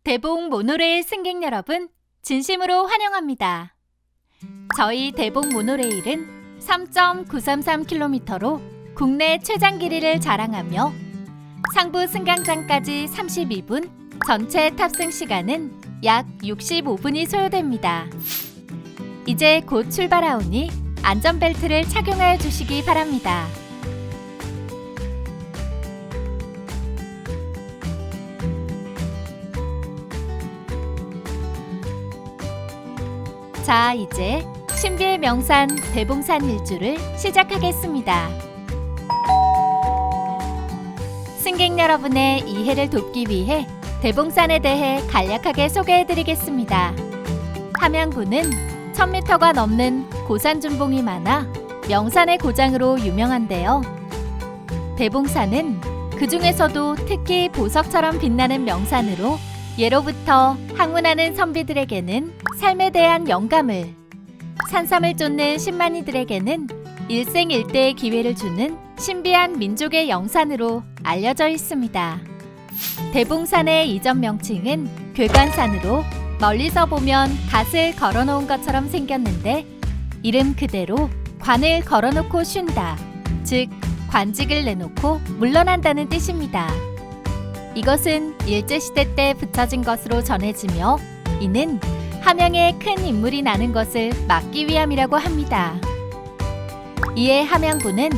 대봉 모노레일 승객 여러분, 진심으로 환영합니다. 저희 대봉 모노레일은 3.933km로 국내 최장 길이를 자랑하며 상부 승강장까지 32분, 전체 탑승 시간은 약 65분이 소요됩니다. 이제 곧 출발하오니 안전벨트를 착용하여 주시기 바랍니다. 자, 이제 신비의 명산 대봉산 일주를 시작하겠습니다. 승객 여러분의 이해를 돕기 위해 대봉산에 대해 간략하게 소개해드리겠습니다. 함양군은 1000m가 넘는 고산준봉이 많아 명산의 고장으로 유명한데요. 대봉산은 그 중에서도 특히 보석처럼 빛나는 명산으로 예로부터 항문하는 선비들에게는 삶에 대한 영감을, 산삼을 쫓는 신만이들에게는 일생일대의 기회를 주는 신비한 민족의 영산으로 알려져 있습니다. 대봉산의 이전 명칭은 괴관산으로 멀리서 보면 갓을 걸어놓은 것처럼 생겼는데 이름 그대로 관을 걸어놓고 쉰다, 즉 관직을 내놓고 물러난다는 뜻입니다. 이것은 일제시대 때 붙여진 것으로 전해지며 이는 함양에 큰 인물이 나는 것을 막기 위함이라고 합니다. 이에 함양군은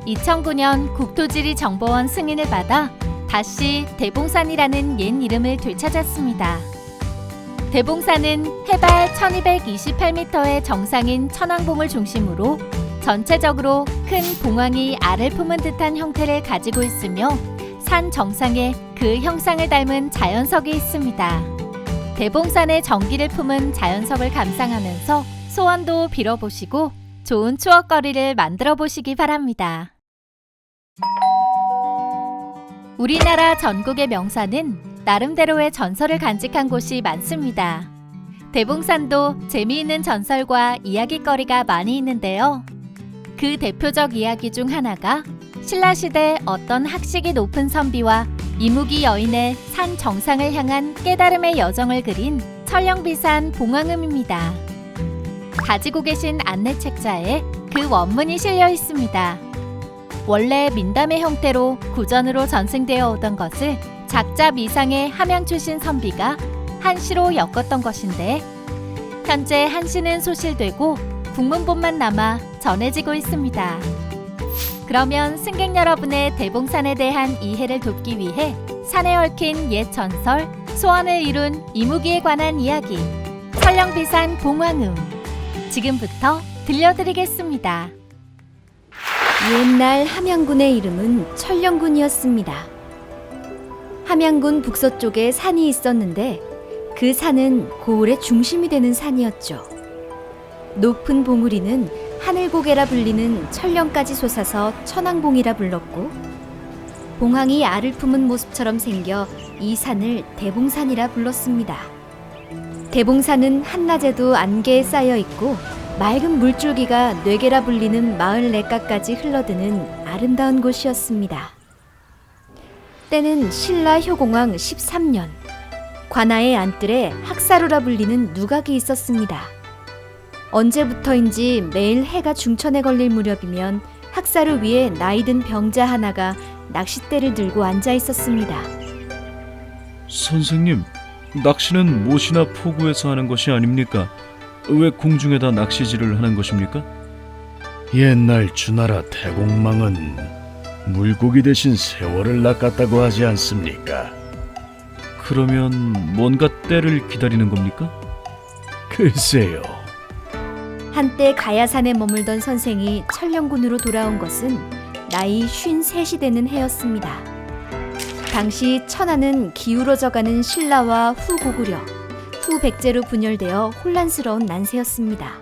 2009년 국토지리정보원 승인을 받아 다시 대봉산이라는 옛 이름을 되찾았습니다. 대봉산은 해발 1228m의 정상인 천왕봉을 중심으로 전체적으로 큰 봉황이 알을 품은 듯한 형태를 가지고 있으며 산 정상에 그 형상을 닮은 자연석이 있습니다. 대봉산의 정기를 품은 자연석을 감상하면서 소원도 빌어보시고 좋은 추억거리를 만들어 보시기 바랍니다. 우리나라 전국의 명산은 나름대로의 전설을 간직한 곳이 많습니다. 대봉산도 재미있는 전설과 이야기거리가 많이 있는데요. 그 대표적 이야기 중 하나가 신라시대 어떤 학식이 높은 선비와 이무기 여인의 산 정상을 향한 깨달음의 여정을 그린 천령비산 봉황음입니다. 가지고 계신 안내책자에 그 원문이 실려 있습니다. 원래 민담의 형태로 구전으로 전승되어 오던 것을 작자 미상의 함양 출신 선비가 한시로 엮었던 것인데 현재 한시는 소실되고 국문본만 남아 전해지고 있습니다. 그러면 승객 여러분의 대봉산에 대한 이해를 돕기 위해 산에 얽힌 옛 전설, 소원을 이룬 이무기에 관한 이야기, 천령비산 봉황음, 지금부터 들려드리겠습니다. 옛날 함양군의 이름은 천령군이었습니다. 함양군 북서쪽에 산이 있었는데 그 산은 고을의 중심이 되는 산이었죠. 높은 봉우리는 하늘고개라 불리는 천령까지 솟아서 천왕봉이라 불렀고 봉황이 알을 품은 모습처럼 생겨 이 산을 대봉산이라 불렀습니다. 대봉산은 한낮에도 안개에 쌓여 있고 맑은 물줄기가 뇌계라 불리는 마을 냇가까지 흘러드는 아름다운 곳이었습니다. 때는 신라 효공왕 13년, 관아의 안뜰에 학사루라 불리는 누각이 있었습니다. 언제부터인지 매일 해가 중천에 걸릴 무렵이면 학사루 위에 나이든 병자 하나가 낚싯대를 들고 앉아 있었습니다. 선생님, 낚시는 못이나 포구에서 하는 것이 아닙니까? 왜 공중에다 낚시질을 하는 것입니까? 옛날 주나라 태공망은 물고기 대신 세월을 낚았다고 하지 않습니까? 그러면 뭔가 때를 기다리는 겁니까? 글쎄요. 한때 가야산에 머물던 선생이 천령군으로 돌아온 것은 나이 53이 되는 해였습니다. 당시 천하는 기울어져가는 신라와 후고구려, 후백제로 분열되어 혼란스러운 난세였습니다.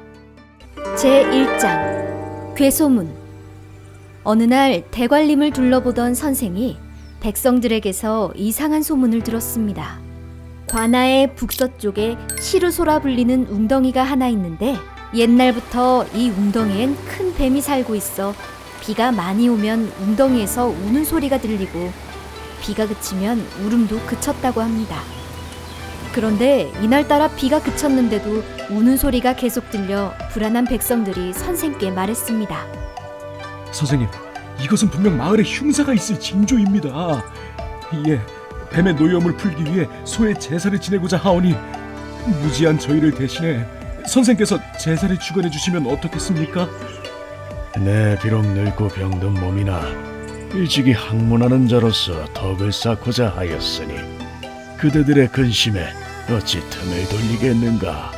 제1장 괴소문. 어느 날 대관림을 둘러보던 선생이 백성들에게서 이상한 소문을 들었습니다. 관아의 북서쪽에 시루소라 불리는 웅덩이가 하나 있는데 옛날부터 이 웅덩이엔 큰 뱀이 살고 있어 비가 많이 오면 웅덩이에서 우는 소리가 들리고 비가 그치면 울음도 그쳤다고 합니다. 그런데 이날따라 비가 그쳤는데도 우는 소리가 계속 들려 불안한 백성들이 선생께 말했습니다. 선생님, 이것은 분명 마을에 흉사가 있을 징조입니다. 예, 뱀의 노여움을 풀기 위해 소의 제사를 지내고자 하오니 무지한 저희를 대신해 선생께서 제사를 주관해 주시면 어떻겠습니까? 내 비록 늙고 병든 몸이나 일찍이 학문하는 자로서 덕을 쌓고자 하였으니 그대들의 근심에 어찌 틈을 돌리겠는가.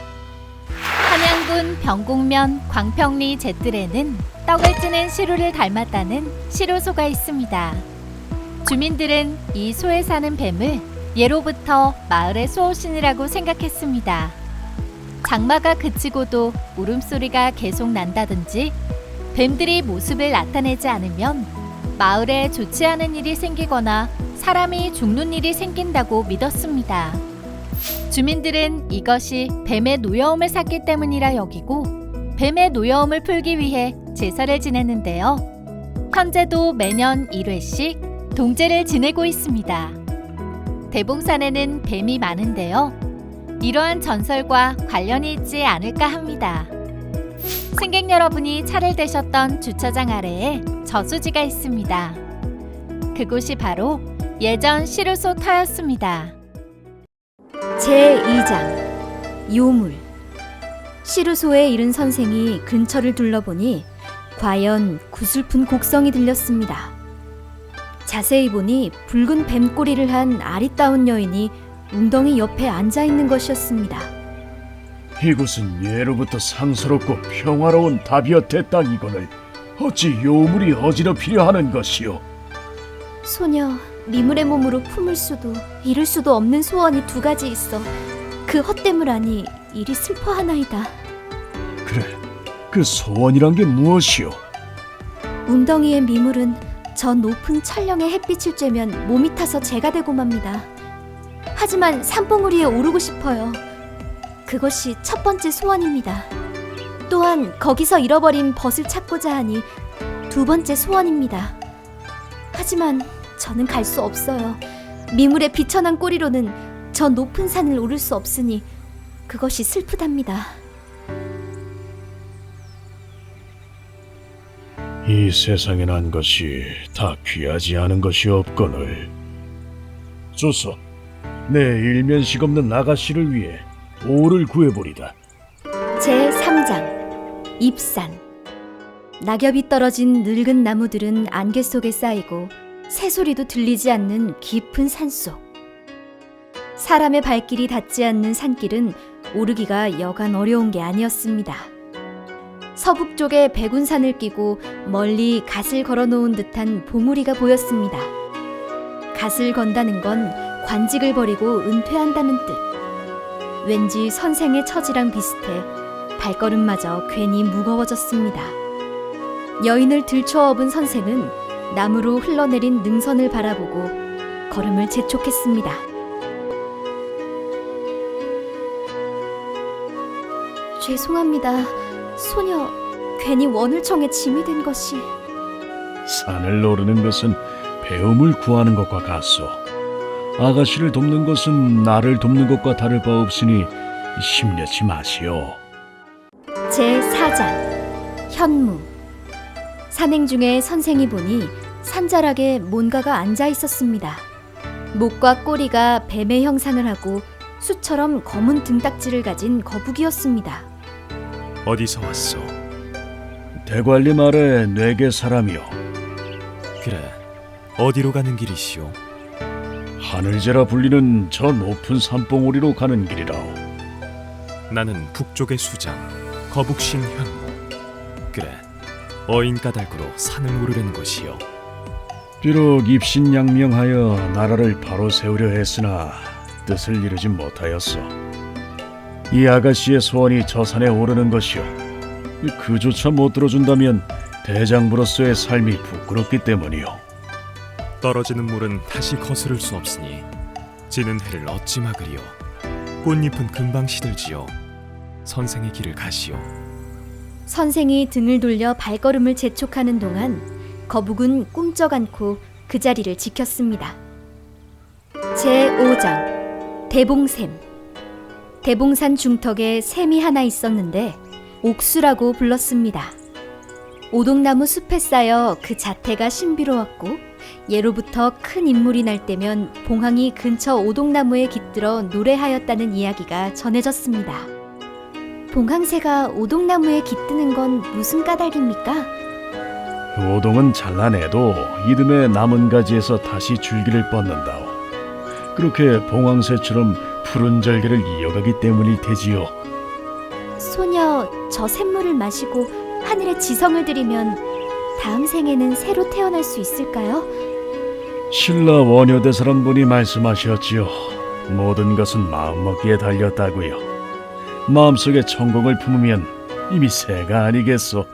한양군 병곡면 광평리 제뜰에는 떡을 찌는 시루를 닮았다는 시루소가 있습니다. 주민들은 이 소에 사는 뱀을 예로부터 마을의 수호신이라고 생각했습니다. 장마가 그치고도 울음소리가 계속 난다든지 뱀들이 모습을 나타내지 않으면 마을에 좋지 않은 일이 생기거나 사람이 죽는 일이 생긴다고 믿었습니다. 주민들은 이것이 뱀의 노여움을 샀기 때문이라 여기고 뱀의 노여움을 풀기 위해 제사를 지냈는데요. 현재도 매년 1회씩 동제를 지내고 있습니다. 대봉산에는 뱀이 많은데요. 이러한 전설과 관련이 있지 않을까 합니다. 승객 여러분이 차를 대셨던 주차장 아래에 저수지가 있습니다. 그곳이 바로 예전 시루소 터였습니다. 제2장 요물. 시루소에 이른 선생이 근처를 둘러보니 과연 구슬픈 곡성이 들렸습니다. 자세히 보니 붉은 뱀꼬리를 한 아리따운 여인이 웅덩이 옆에 앉아있는 것이었습니다. 이곳은 예로부터 상스럽고 평화로운 다비어태 땅이거늘 어찌 요물이 어지럽히려 하는 것이오. 소녀, 미물의 몸으로 품을 수도 이룰 수도 없는 소원이 두 가지 있어. 그 헛됨을 아니 이리 슬퍼하나이다. 그래, 그 소원이란 게 무엇이오? 웅덩이의 미물은 저 높은 천령의 햇빛을 쬐면 몸이 타서 재가 되고 맙니다. 하지만 산봉우리에 오르고 싶어요. 그것이 첫 번째 소원입니다. 또한 거기서 잃어버린 벗을 찾고자 하니 두 번째 소원입니다. 하지만 저는 갈 수 없어요. 미물의 비천한 꼬리로는 저 높은 산을 오를 수 없으니 그것이 슬프답니다. 이 세상에 난 것이 다 귀하지 않은 것이 없거늘. 좋소, 내 일면식 없는 아가씨를 위해 오를 구해보리다. 제3장 입산. 낙엽이 떨어진 늙은 나무들은 안개 속에 쌓이고 새소리도 들리지 않는 깊은 산속. 사람의 발길이 닿지 않는 산길은 오르기가 여간 어려운 게 아니었습니다. 서북쪽에 백운산을 끼고 멀리 갓을 걸어놓은 듯한 봉우리가 보였습니다. 갓을 건다는 건 관직을 버리고 은퇴한다는 뜻. 왠지 선생의 처지랑 비슷해 발걸음마저 괜히 무거워졌습니다. 여인을 들쳐업은 선생은 나무로 흘러내린 능선을 바라보고 걸음을 재촉했습니다. 죄송합니다. 소녀, 괜히 원울청에 짐이 된 것이. 산을 오르는 것은 배움을 구하는 것과 같소. 아가씨를 돕는 것은 나를 돕는 것과 다를 바 없으니 심려치 마시오. 제4장 현무. 산행 중에 선생이 보니 산자락에 뭔가가 앉아 있었습니다. 목과 꼬리가 뱀의 형상을 하고 수처럼 검은 등딱지를 가진 거북이였습니다. 어디서 왔소? 대관리 말에 뇌계 사람이오. 그래, 어디로 가는 길이시오? 하늘제라 불리는 저 높은 산봉우리로 가는 길이라오. 나는 북쪽의 수장, 거북신 현무. 그래, 어인 까닭으로 산을 오르려는 것이요. 비록 입신양명하여 나라를 바로 세우려 했으나 뜻을 이루지 못하였소. 이 아가씨의 소원이 저 산에 오르는 것이오. 그조차 못 들어준다면 대장부로서의 삶이 부끄럽기 때문이오. 떨어지는 물은 다시 거스를 수 없으니 지는 해를 어찌 막으리요. 꽃잎은 금방 시들지요. 선생의 길을 가시오. 선생이 등을 돌려 발걸음을 재촉하는 동안 거북은 꿈쩍 않고 그 자리를 지켰습니다. 제5장 대봉샘. 대봉산 중턱에 샘이 하나 있었는데 옥수라고 불렀습니다. 오동나무 숲에 쌓여 그 자태가 신비로웠고 예로부터 큰 인물이 날 때면 봉황이 근처 오동나무에 깃들어 노래하였다는 이야기가 전해졌습니다. 봉황새가 오동나무에 깃드는 건 무슨 까닭입니까? 오동은 잘라내도 이듬해 남은 가지에서 다시 줄기를 뻗는다오. 그렇게 봉황새처럼 푸른 절개를 이어가기 때문일 테지요. 소녀, 저 샘물을 마시고 하늘에 지성을 드리면 다음 생에는 새로 태어날 수 있을까요? 신라 원효대사란 분이 말씀하셨지요. 모든 것은 마음먹기에 달렸다고요. 마음속에 천공을 품으면 이미 새가 아니겠소.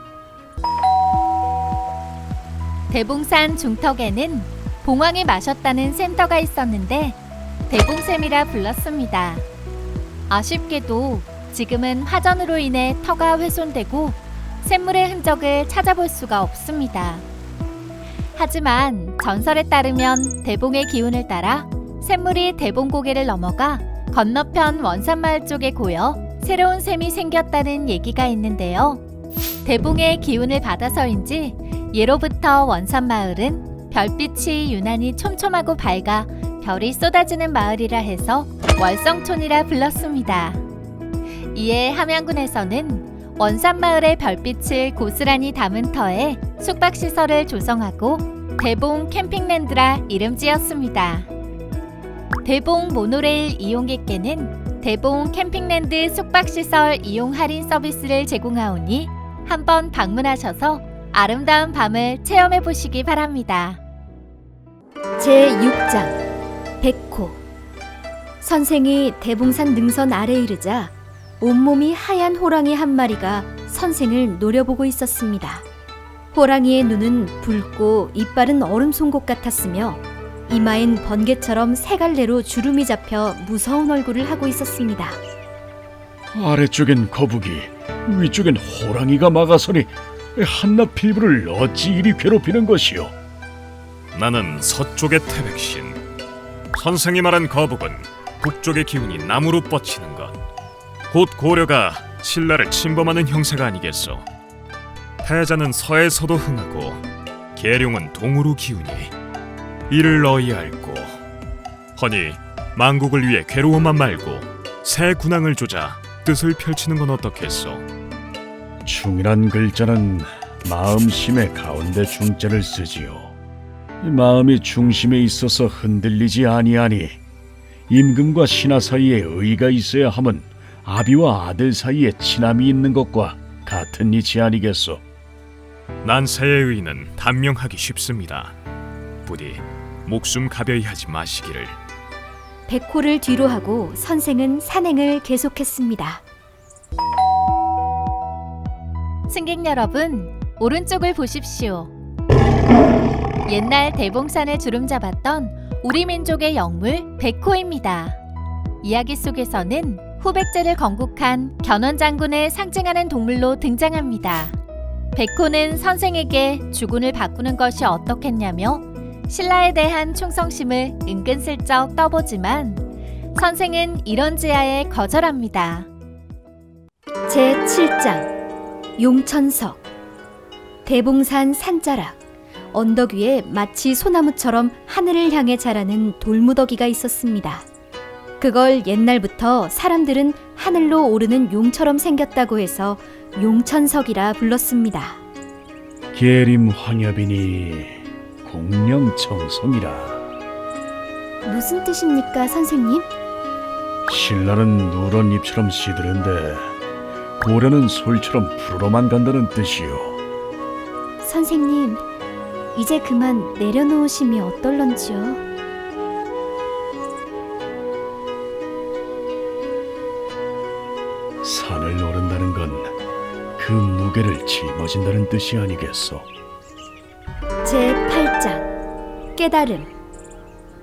대봉산 중턱에는 봉황이 마셨다는 샘터가 있었는데 대봉샘이라 불렀습니다. 아쉽게도 지금은 화전으로 인해 터가 훼손되고 샘물의 흔적을 찾아볼 수가 없습니다. 하지만 전설에 따르면 대봉의 기운을 따라 샘물이 대봉고개를 넘어가 건너편 원산마을 쪽에 고여 새로운 샘이 생겼다는 얘기가 있는데요. 대봉의 기운을 받아서인지 예로부터 원산마을은 별빛이 유난히 촘촘하고 밝아 별이 쏟아지는 마을이라 해서 월성촌이라 불렀습니다. 이에 함양군에서는 원산마을의 별빛을 고스란히 담은 터에 숙박시설을 조성하고 대봉 캠핑랜드라 이름 지었습니다. 대봉 모노레일 이용객께는 대봉 캠핑랜드 숙박시설 이용 할인 서비스를 제공하오니 한번 방문하셔서 아름다운 밤을 체험해 보시기 바랍니다. 제6장 백호. 선생이 대봉산 능선 아래에 이르자 온몸이 하얀 호랑이 한 마리가 선생을 노려보고 있었습니다. 호랑이의 눈은 붉고 이빨은 얼음 송곳 같았으며 이마엔 번개처럼 세 갈래로 주름이 잡혀 무서운 얼굴을 하고 있었습니다. 아래쪽엔 거북이, 위쪽엔 호랑이가 막아서니 한낱 피부를 어찌 이리 괴롭히는 것이오. 나는 서쪽의 태백신. 선생이 말한 거북은 북쪽의 기운이 나무로 뻗치는 것. 곧 고려가 신라를 침범하는 형세가 아니겠소. 태자는 서에서도 흥하고 계룡은 동으로 기우니 이를 너희 알고. 허니 만국을 위해 괴로워만 말고 새 군왕을 조자 뜻을 펼치는 건 어떻겠소. 충이란 글자는 마음심의 가운데 중자를 쓰지요. 이 마음이 중심에 있어서 흔들리지 아니하니 임금과 신하 사이에 의가 있어야 함은 아비와 아들 사이에 친함이 있는 것과 같은 이치 아니겠소. 난 새의 의는 단명하기 쉽습니다. 부디 목숨 가벼이 하지 마시기를. 백호를 뒤로 하고 선생은 산행을 계속했습니다. 승객 여러분, 오른쪽을 보십시오. 옛날 대봉산을 주름잡았던 우리 민족의 영물 백호입니다. 이야기 속에서는 후백제를 건국한 견원장군을 상징하는 동물로 등장합니다. 백호는 선생에게 주군을 바꾸는 것이 어떻겠냐며 신라에 대한 충성심을 은근슬쩍 떠보지만 선생은 이런 제안에 거절합니다. 제7장 용천석. 대봉산 산자락. 언덕 위에 마치 소나무처럼 하늘을 향해 자라는 돌무더기가 있었습니다. 그걸 옛날부터 사람들은 하늘로 오르는 용처럼 생겼다고 해서 용천석이라 불렀습니다. 계림 황엽이니 공령청성이라. 무슨 뜻입니까, 선생님? 신라는 누런 잎처럼 시드른데 고려는 솔처럼 푸르러만 간다는 뜻이요. 선생님, 이제 그만 내려놓으심이 어떨런지요? 산을 오른다는 건 그 무게를 짊어진다는 뜻이 아니겠소. 제8장 깨달음.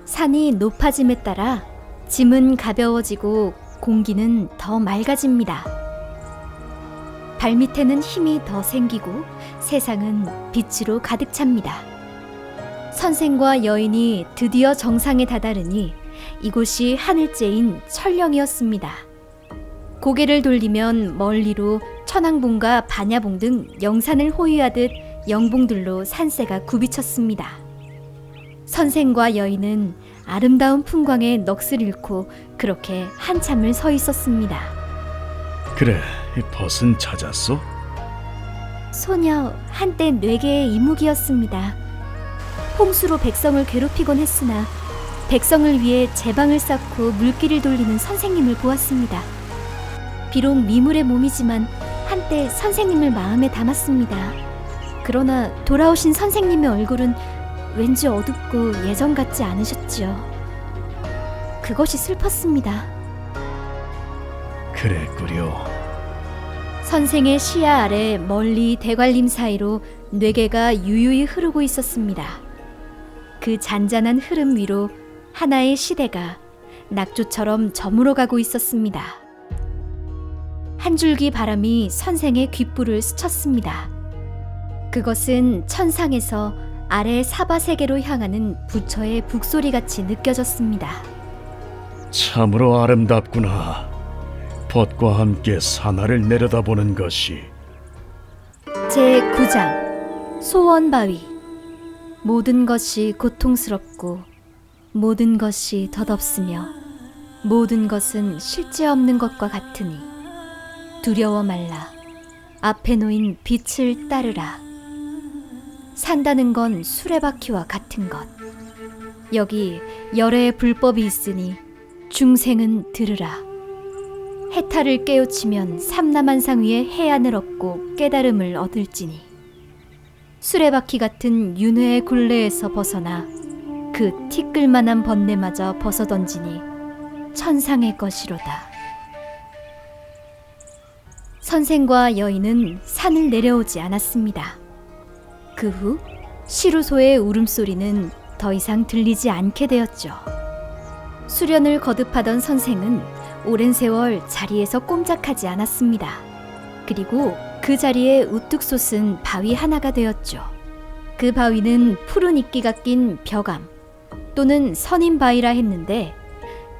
산이 높아짐에 따라 짐은 가벼워지고 공기는 더 맑아집니다. 발밑에는 힘이 더 생기고 세상은 빛으로 가득 찹니다. 선생과 여인이 드디어 정상에 다다르니 이곳이 하늘째인 천령이었습니다. 고개를 돌리면 멀리로 천왕봉과 반야봉 등 영산을 호위하듯 영봉들로 산세가 굽이쳤습니다. 선생과 여인은 아름다운 풍광에 넋을 잃고 그렇게 한참을 서 있었습니다. 그래, 벗은 찾았어? 소녀 한때 뇌계의 이묵이었습니다. 홍수로 백성을 괴롭히곤 했으나 백성을 위해 제방을 쌓고 물길을 돌리는 선생님을 보았습니다. 비록 미물의 몸이지만 한때 선생님을 마음에 담았습니다. 그러나 돌아오신 선생님의 얼굴은 왠지 어둡고 예전 같지 않으셨지요. 그것이 슬펐습니다. 그랬구려. 선생의 시야 아래 멀리 대관림 사이로 뇌계가 유유히 흐르고 있었습니다. 그 잔잔한 흐름 위로 하나의 시대가 낙조처럼 저물어 가고 있었습니다. 한 줄기 바람이 선생의 귓불을 스쳤습니다. 그것은 천상에서 아래 사바 세계로 향하는 부처의 북소리같이 느껴졌습니다. 참으로 아름답구나. 벗과 함께 산하를 내려다보는 것이. 제9장 소원바위. 모든 것이 고통스럽고 모든 것이 덧없으며 모든 것은 실제 없는 것과 같으니 두려워 말라. 앞에 놓인 빛을 따르라. 산다는 건 수레바퀴와 같은 것. 여기 열애의 불법이 있으니 중생은 들으라. 해탈을 깨우치면 삼라만상 위에 해안을 얻고 깨달음을 얻을지니 수레바퀴 같은 윤회의 굴레에서 벗어나 그 티끌만한 번뇌마저 벗어던지니 천상의 것이로다. 선생과 여인은 산을 내려오지 않았습니다. 그 후 시루소의 울음소리는 더 이상 들리지 않게 되었죠. 수련을 거듭하던 선생은 오랜 세월 자리에서 꼼짝하지 않았습니다. 그리고 그 자리에 우뚝 솟은 바위 하나가 되었죠. 그 바위는 푸른 이끼가 낀 벼감 또는 선인바위라 했는데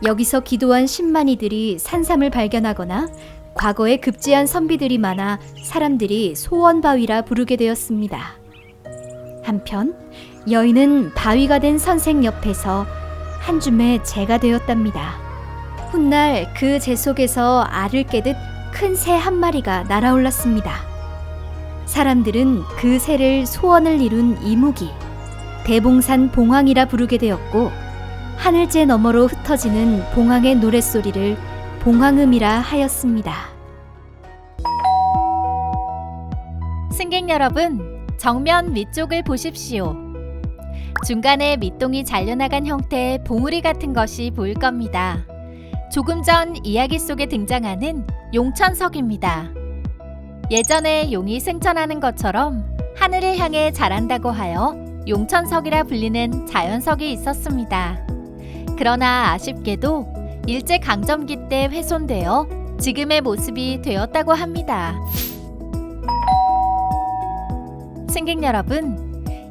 여기서 기도한 신만이들이 산삼을 발견하거나 과거에 급제한 선비들이 많아 사람들이 소원바위라 부르게 되었습니다. 한편 여인은 바위가 된 선생 옆에서 한 줌의 재가 되었답니다. 훗날 그 재 속에서 알을 깨듯 큰 새 한 마리가 날아올랐습니다. 사람들은 그 새를 소원을 이룬 이무기, 대봉산 봉황이라 부르게 되었고 하늘재 너머로 흩어지는 봉황의 노랫소리를 봉황음이라 하였습니다. 승객 여러분, 정면 위쪽을 보십시오. 중간에 밑동이 잘려나간 형태의 봉우리 같은 것이 보일 겁니다. 조금 전 이야기 속에 등장하는 용천석입니다. 예전에 용이 승천하는 것처럼 하늘을 향해 자란다고 하여 용천석이라 불리는 자연석이 있었습니다. 그러나 아쉽게도 일제강점기 때 훼손되어 지금의 모습이 되었다고 합니다. 승객 여러분,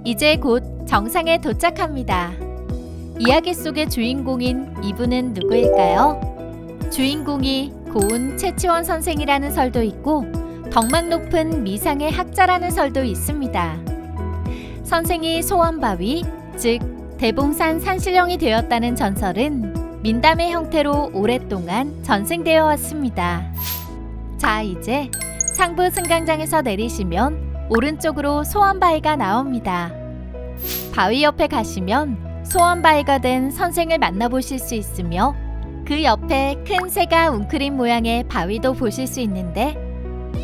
이제 곧 정상에 도착합니다. 이야기 속의 주인공인 이분은 누구일까요? 주인공이 고운 최치원 선생이라는 설도 있고 덕망 높은 미상의 학자라는 설도 있습니다. 선생이 소원바위, 즉 대봉산 산신령이 되었다는 전설은 민담의 형태로 오랫동안 전승되어 왔습니다. 자, 이제 상부 승강장에서 내리시면 오른쪽으로 소원바위가 나옵니다. 바위 옆에 가시면 소원바위가 된 선생을 만나보실 수 있으며 그 옆에 큰 새가 웅크린 모양의 바위도 보실 수 있는데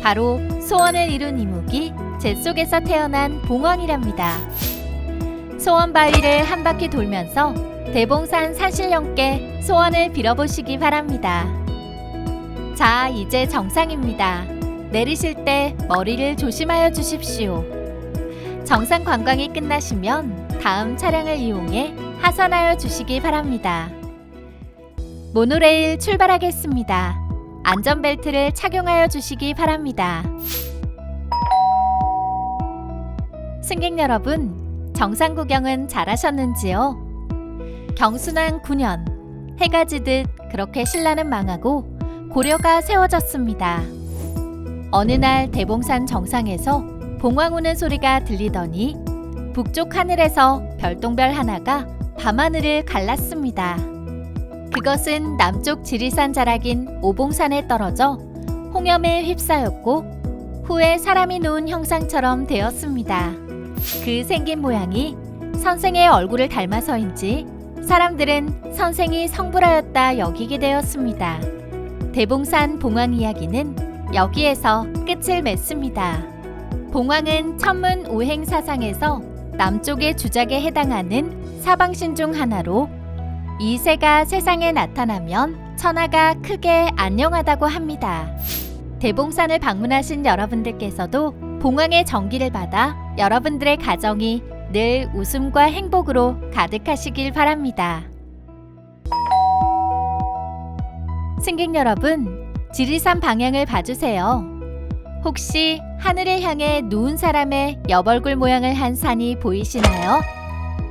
바로 소원을 이룬 이묵이 재 속에서 태어난 봉황이랍니다. 소원바위를 한 바퀴 돌면서 대봉산 산신령께 소원을 빌어보시기 바랍니다. 자, 이제 정상입니다. 내리실 때 머리를 조심하여 주십시오. 정상 관광이 끝나시면 다음 차량을 이용해 하산하여 주시기 바랍니다. 모노레일 출발하겠습니다. 안전벨트를 착용하여 주시기 바랍니다. 승객 여러분, 정상 구경은 잘하셨는지요? 경순한 9년, 해가 지듯 그렇게 신라는 망하고 고려가 세워졌습니다. 어느 날 대봉산 정상에서 봉황 우는 소리가 들리더니 북쪽 하늘에서 별똥별 하나가 밤하늘을 갈랐습니다. 그것은 남쪽 지리산 자락인 오봉산에 떨어져 홍염에 휩싸였고 후에 사람이 놓은 형상처럼 되었습니다. 그 생긴 모양이 선생의 얼굴을 닮아서인지 사람들은 선생이 성불하였다 여기게 되었습니다. 대봉산 봉황 이야기는 여기에서 끝을 맺습니다. 봉황은 천문 오행 사상에서 남쪽의 주작에 해당하는 사방신 중 하나로 이 새가 세상에 나타나면 천하가 크게 안녕하다고 합니다. 대봉산을 방문하신 여러분들께서도 봉황의 정기를 받아 여러분들의 가정이 늘 웃음과 행복으로 가득하시길 바랍니다. 승객 여러분, 지리산 방향을 봐주세요. 혹시 하늘을 향해 누운 사람의 여벌굴 모양을 한 산이 보이시나요?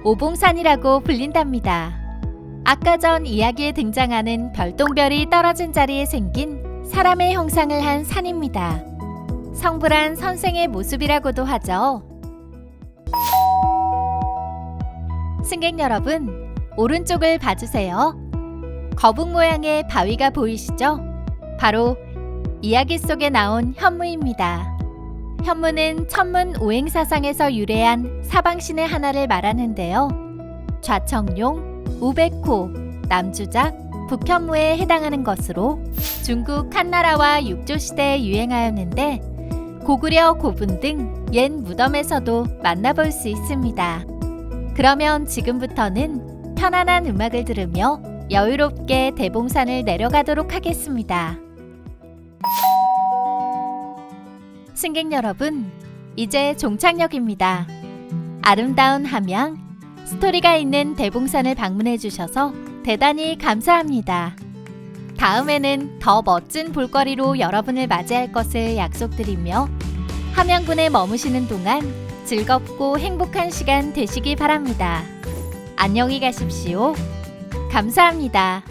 오봉산이라고 불린답니다. 아까 전 이야기에 등장하는 별똥별이 떨어진 자리에 생긴 사람의 형상을 한 산입니다. 성불한 선생의 모습이라고도 하죠. 승객 여러분, 오른쪽을 봐주세요. 거북 모양의 바위가 보이시죠? 바로 이야기 속에 나온 현무입니다. 현무는 천문 오행사상에서 유래한 사방신의 하나를 말하는데요. 좌청룡, 우백호, 남주작, 북현무에 해당하는 것으로 중국 한나라와 육조시대에 유행하였는데 고구려 고분 등 옛 무덤에서도 만나볼 수 있습니다. 그러면 지금부터는 편안한 음악을 들으며 여유롭게 대봉산을 내려가도록 하겠습니다. 승객 여러분, 이제 종착역입니다. 아름다운 함양, 스토리가 있는 대봉산을 방문해 주셔서 대단히 감사합니다. 다음에는 더 멋진 볼거리로 여러분을 맞이할 것을 약속드리며 함양군에 머무시는 동안 즐겁고 행복한 시간 되시기 바랍니다. 안녕히 가십시오. 감사합니다.